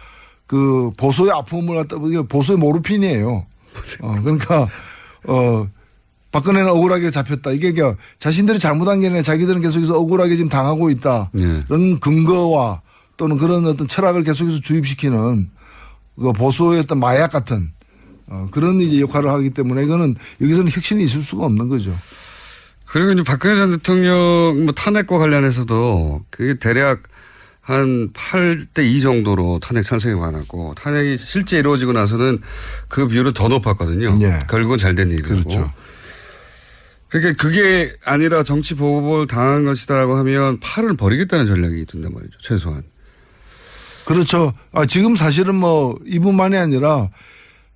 그 보수의 아픔을 갖다 보수의 모르핀이에요. 그러니까 박근혜는 억울하게 잡혔다. 이게 자신들이 잘못한 게 아니라 자기들은 계속해서 억울하게 지금 당하고 있다. 네. 그런 근거와 또는 그런 어떤 철학을 계속해서 주입시키는 그 보수의 어떤 마약 같은 그런 이제 역할을 하기 때문에 이거는 여기서는 혁신이 있을 수가 없는 거죠. 그리고 이제 박근혜 전 대통령 뭐 탄핵과 관련해서도 그게 대략 한 8대2 정도로 탄핵 찬성이 많았고 탄핵이 실제 이루어지고 나서는 그 비율은 더 높았거든요. 네. 결국은 잘된 일이고. 그렇죠. 그러니까 그게 아니라 정치 보복을 당한 것이다라고 하면 팔을 버리겠다는 전략이 든단 말이죠. 최소한. 그렇죠. 지금 사실은 뭐 이분만이 아니라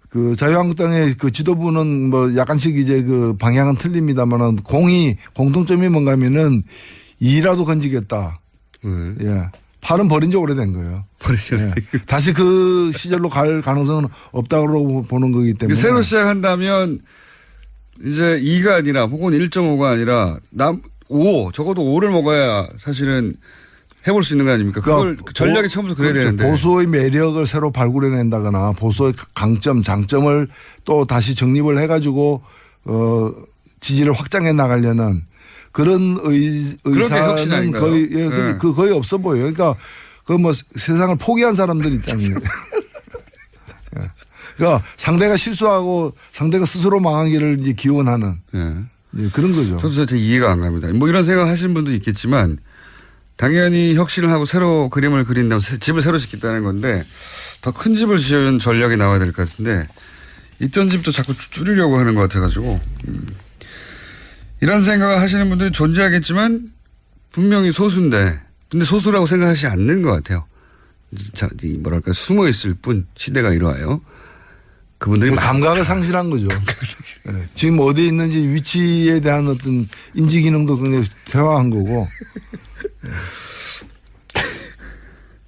그 자유한국당의 그 지도부는 뭐 약간씩 이제 그 방향은 틀립니다만은 공통점이 뭔가 하면은 이라도 건지겠다. 예. 팔은 버린 지 오래된 거예요. 버리죠. 예. 다시 그 시절로 갈 가능성은 없다고 보는 거기 때문에. 새로 시작한다면 이제 2가 아니라 혹은 1.5가 아니라 5 적어도 5를 먹어야 사실은 해볼 수 있는 거 아닙니까? 그걸 전략이 처음부터 그래야 그렇죠. 되는데. 보수의 매력을 새로 발굴해낸다거나 보수의 강점, 장점을 또 다시 정립을 해가지고 지지를 확장해 나가려는 그런 의사는 거의 거의 없어 보여요. 그러니까 그 뭐 세상을 포기한 사람들이 있다는 거예요. 그러니까 상대가 실수하고 상대가 스스로 망하기를 이제 기원하는 그런 거죠. 저도 진짜 이해가 안 갑니다. 뭐 이런 생각 하시는 분도 있겠지만 당연히 혁신을 하고 새로 그림을 그린다면 집을 새로 짓겠다는 건데 더 큰 집을 지은 전략이 나와야 될 것 같은데 있던 집도 자꾸 줄이려고 하는 것 같아가지고 이런 생각을 하시는 분들이 존재하겠지만 분명히 소수인데 근데 소수라고 생각하지 않는 것 같아요. 뭐랄까 숨어 있을 뿐 시대가 이러하여 그분들이 감각을 상실한 거죠. 네. 지금 어디에 있는지 위치에 대한 어떤 인지 기능도 굉장히 퇴화한 거고.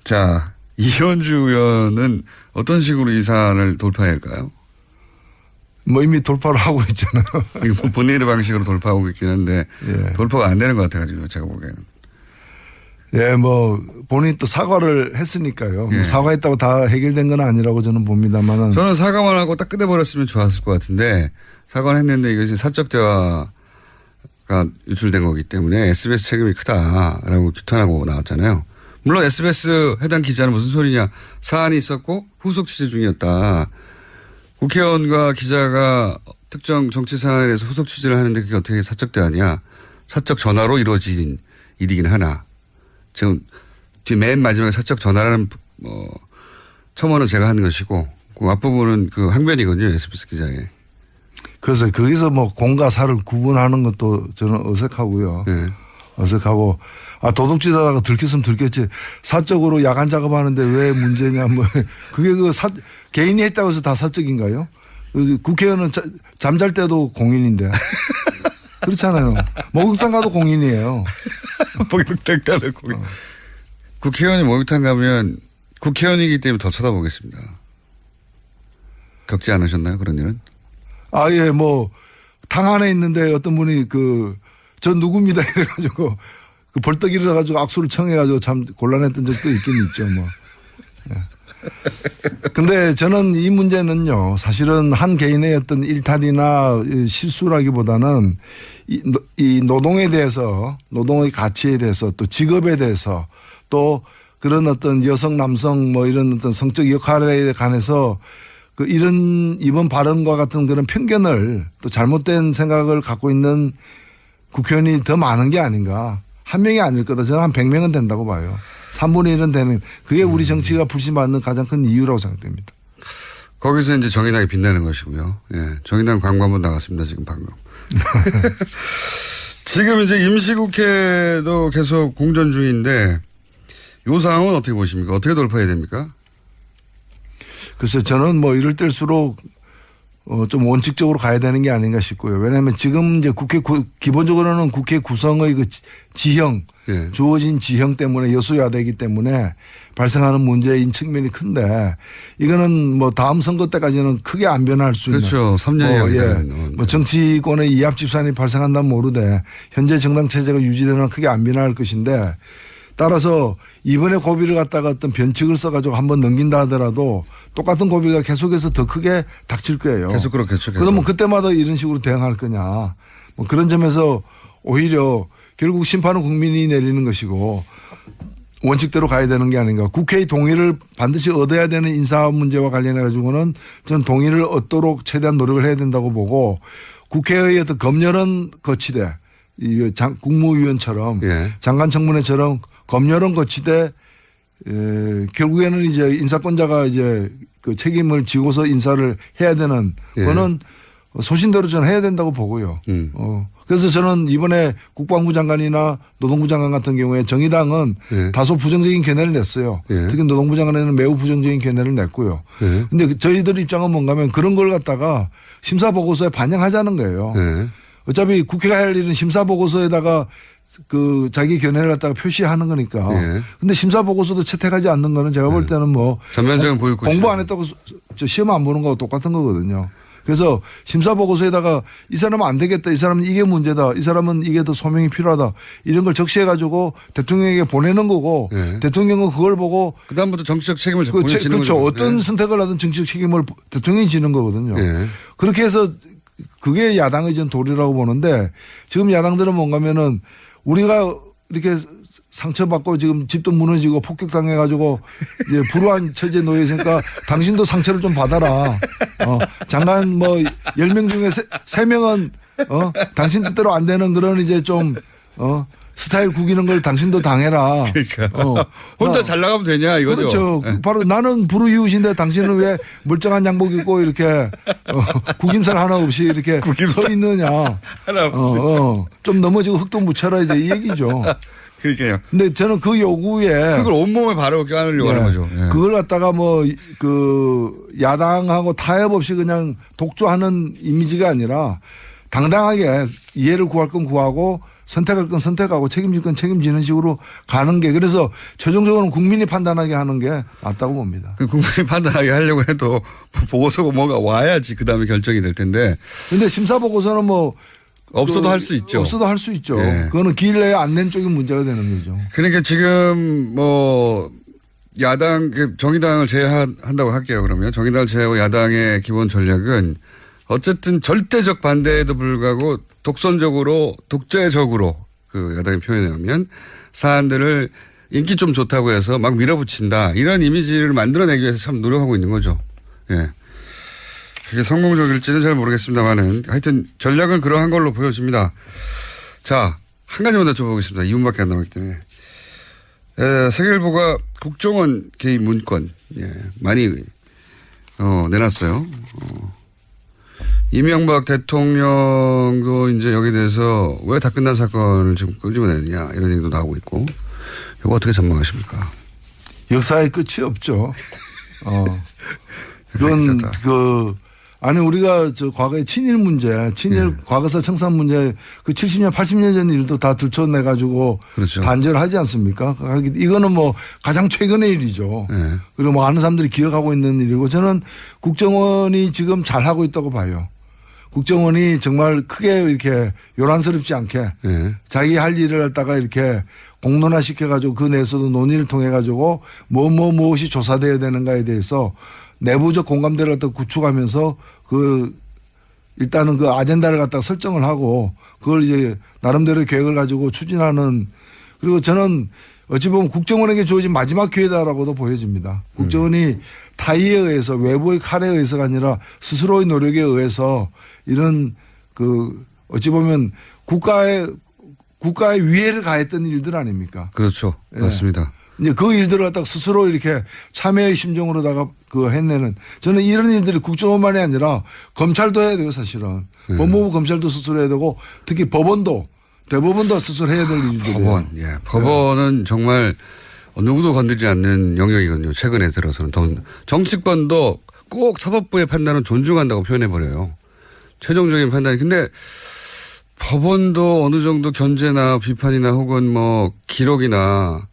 자, 이현주 의원은 어떤 식으로 이 사안을 돌파해야 할까요? 뭐 이미 돌파를 하고 있잖아요. 이거 본인의 방식으로 돌파하고 있긴 한데 돌파가 안 되는 것 같아가지고 제가 보기에는. 예, 뭐 본인이 또 사과를 했으니까요. 뭐 사과했다고 다 해결된 건 아니라고 저는 봅니다만은. 저는 사과만 하고 딱 끝내버렸으면 좋았을 것 같은데 사과를 했는데 이것이 사적 대화가 유출된 거기 때문에 SBS 책임이 크다라고 규탄하고 나왔잖아요. 물론 SBS 해당 기자는 무슨 소리냐. 사안이 있었고 후속 취재 중이었다. 국회의원과 기자가 특정 정치 사안에 대해서 후속 취재를 하는데 그게 어떻게 사적 대화냐. 사적 전화로 이루어진 일이긴 하나. 지금 맨 마지막에 사적 전화라는 첨언은 제가 하는 것이고 그 앞부분은 그 항변이거든요. SBS 기자의. 그래서 거기서 뭐 공과 사를 구분하는 것도 저는 어색하고요. 네. 어색하고 도둑질하다가 들켰으면 들켰지 사적으로 야간 작업하는데 왜 문제냐 뭐 그게 개인이 했다고 해서 다 사적인가요? 국회의원은 잠잘 때도 공인인데 그렇잖아요. 목욕탕 가도 공인이에요. 목욕탕 가도 공인. 국회의원이 목욕탕 가면 국회의원이기 때문에 더 쳐다보겠습니다. 겪지 않으셨나요 그런 일은? 예, 뭐 탕 안에 있는데 어떤 분이 전 누굽니다 이래가지고 벌떡 일어나가지고 악수를 청해가지고 참 곤란했던 적도 있긴 있죠 뭐. 근데 저는 이 문제는요 사실은 한 개인의 어떤 일탈이나 실수라기보다는 이 노동에 대해서 노동의 가치에 대해서 또 직업에 대해서 또 그런 어떤 여성 남성 뭐 이런 어떤 성적 역할에 관해서 이번 발언과 같은 그런 편견을 또 잘못된 생각을 갖고 있는 국회의원이 더 많은 게 아닌가. 한 명이 아닐 거다. 저는 한 100명은 된다고 봐요. 3분의 1은 되는 그게 우리 정치가 불신받는 가장 큰 이유라고 생각됩니다. 거기서 이제 정의당이 빛나는 것이고요. 예. 정의당 광고 한번 나갔습니다. 지금 방금. 지금 이제 임시국회도 계속 공전 중인데 이 상황은 어떻게 보십니까? 어떻게 돌파해야 됩니까? 글쎄 저는 뭐 이럴 때일수록 좀 원칙적으로 가야 되는 게 아닌가 싶고요. 왜냐하면 지금 이제 기본적으로는 국회 구성의 그 지형, 예. 주어진 지형 때문에 여수야대이기 때문에 발생하는 문제인 측면이 큰데 이거는 뭐 다음 선거 때까지는 크게 안 변할 수 있는. 그렇죠. 3년이 예. 뭐 정치권의 이합 집산이 발생한다면 모르되 현재 정당 체제가 유지되는 크게 안 변할 것인데 따라서 이번에 고비를 갖다가 어떤 변칙을 써가지고 한번 넘긴다 하더라도 똑같은 고비가 계속해서 더 크게 닥칠 거예요. 계속 그렇겠죠. 그러면 그때마다 이런 식으로 대응할 거냐. 뭐 그런 점에서 오히려 결국 심판은 국민이 내리는 것이고 원칙대로 가야 되는 게 아닌가. 국회의 동의를 반드시 얻어야 되는 인사 문제와 관련해 가지고는 전 동의를 얻도록 최대한 노력을 해야 된다고 보고 국회의 어떤 검열은 거치되 국무위원처럼 예. 장관 청문회처럼 검열은 거치되 결국에는 이제 인사권자가 이제 그 책임을 지고서 인사를 해야 되는 거는 소신대로 저는 해야 된다고 보고요. 그래서 저는 이번에 국방부 장관이나 노동부 장관 같은 경우에 정의당은 다소 부정적인 견해를 냈어요. 특히 노동부 장관에는 매우 부정적인 견해를 냈고요. 근데 저희들 입장은 뭔가 하면 그런 걸 갖다가 심사보고서에 반영하자는 거예요. 어차피 국회가 할 일은 심사보고서에다가 그 자기 견해를 갖다가 표시하는 거니까. 근데 심사보고서도 채택하지 않는 거는 제가 볼 때는 뭐 전면적인 보일 것이죠. 공부 안 했다고 시험 안 보는 거하고 똑같은 거거든요. 그래서 심사보고서에다가 이 사람은 안 되겠다. 이 사람은 이게 문제다. 이 사람은 이게 더 소명이 필요하다. 이런 걸 적시해가지고 대통령에게 보내는 거고 대통령은 그걸 보고 그다음부터 정치적 책임을 보내지는 그렇죠. 거죠. 어떤 선택을 하든 정치적 책임을 대통령이 지는 거거든요. 그렇게 해서 그게 야당의 전 도리라고 보는데 지금 야당들은 뭔가면은 우리가 이렇게 상처받고 지금 집도 무너지고 폭격당해가지고 이제 불우한 처지에 놓여 있으니까 당신도 상처를 좀 받아라. 장관 뭐 10명 중에 3명은 당신 뜻대로 안 되는 그런 이제 좀 스타일 구기는 걸 당신도 당해라. 그러니까 혼자 잘 나가면 되냐 이거죠. 그렇죠. 바로 나는 불우이웃인데 당신은 왜 멀쩡한 양복 입고 이렇게 구김살 하나 없이 이렇게 서 있느냐. 하나 없이. 좀 넘어지고 흙도 묻혀라 이제 이 얘기죠. 그러니까요. 근데 저는 그 요구에 그걸 온몸에 바로 까느려고 하는 거죠. 그걸 갖다가 뭐 그 야당하고 타협 없이 그냥 독주하는 이미지가 아니라 당당하게 이해를 구할 건 구하고 선택할 건 선택하고 책임질 건 책임지는 식으로 가는 게 그래서 최종적으로는 국민이 판단하게 하는 게 낫다고 봅니다. 국민이 판단하게 하려고 해도 보고서가 뭐가 와야지 그다음에 결정이 될 텐데. 그런데 심사보고서는 뭐 없어도 할 수 있죠. 없어도 할 수 있죠. 그거는 기일 내에 안 낸 쪽이 문제가 되는 거죠. 그러니까 지금 뭐 야당 정의당을 제외한다고 할게요. 그러면 정의당을 제외하고 야당의 기본 전략은 어쨌든 절대적 반대에도 불구하고 독재적으로 그 야당이 표현해 오면 사안들을 인기 좀 좋다고 해서 막 밀어붙인다. 이런 이미지를 만들어내기 위해서 참 노력하고 있는 거죠. 그게 성공적일지는 잘 모르겠습니다만은 하여튼 전략은 그러한 걸로 보여집니다. 자, 한 가지만 더 여쭤보겠습니다. 2분밖에 안 남았기 때문에. 세계일보가 국정원 개입 문건 많이 내놨어요. 이명박 대통령도 이제 여기에 대해서 왜 다 끝난 사건을 지금 끄집어내느냐 이런 얘기도 나오고 있고 이거 어떻게 전망하십니까? 역사의 끝이 없죠. 그건 아니 우리가 저 과거의 친일 문제, 과거사 청산 문제 그 70년 80년 전 일도 다 들춰내 가지고 그렇죠. 단죄를 하지 않습니까? 이거는 뭐 가장 최근의 일이죠. 그리고 뭐 많은 사람들이 기억하고 있는 일이고 저는 국정원이 지금 잘하고 있다고 봐요. 국정원이 정말 크게 이렇게 요란스럽지 않게 자기 할 일을 갖다가 이렇게 공론화 시켜가지고 그 내에서도 논의를 통해가지고 무엇이 조사돼야 되는가에 대해서 내부적 공감대를 갖다 구축하면서 일단은 그 아젠다를 갖다가 설정을 하고 그걸 이제 나름대로 계획을 가지고 추진하는 그리고 저는 어찌 보면 국정원에게 주어진 마지막 기회다라고도 보여집니다. 국정원이 타의에 의해서 외부의 칼에 의해서가 아니라 스스로의 노력에 의해서 이런 어찌 보면 국가의 위해를 가했던 일들 아닙니까? 그렇죠. 맞습니다. 이제 그 일들을 갖다가 스스로 이렇게 참여의 심정으로다가 해내는 저는 이런 일들이 국정원만이 아니라 검찰도 해야 돼요 사실은. 법무부 검찰도 스스로 해야 되고 특히 대법원도 스스로 해야 될 일들이에요. 법원은 정말 누구도 건들지 않는 영역이거든요. 최근에 들어서는 정치권도 꼭 사법부의 판단은 존중한다고 표현해버려요. 최종적인 판단이. 근데 법원도 어느 정도 견제나 비판이나 혹은 뭐 기록이나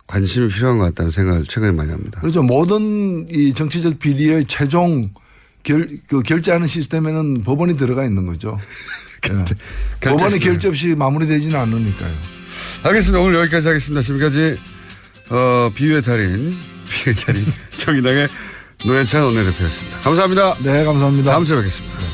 관심이 필요한 것 같다는 생각을 최근에 많이 합니다. 그렇죠. 모든 이 정치적 비리의 최종 결제하는 시스템에는 법원이 들어가 있는 거죠. 법원의 결제 없이 마무리되지는 않으니까요. 알겠습니다. 오늘 여기까지 하겠습니다. 지금까지 비유의 달인 정의당의 노회찬 원내대표였습니다. 감사합니다. 네, 감사합니다. 다음 주에 뵙겠습니다.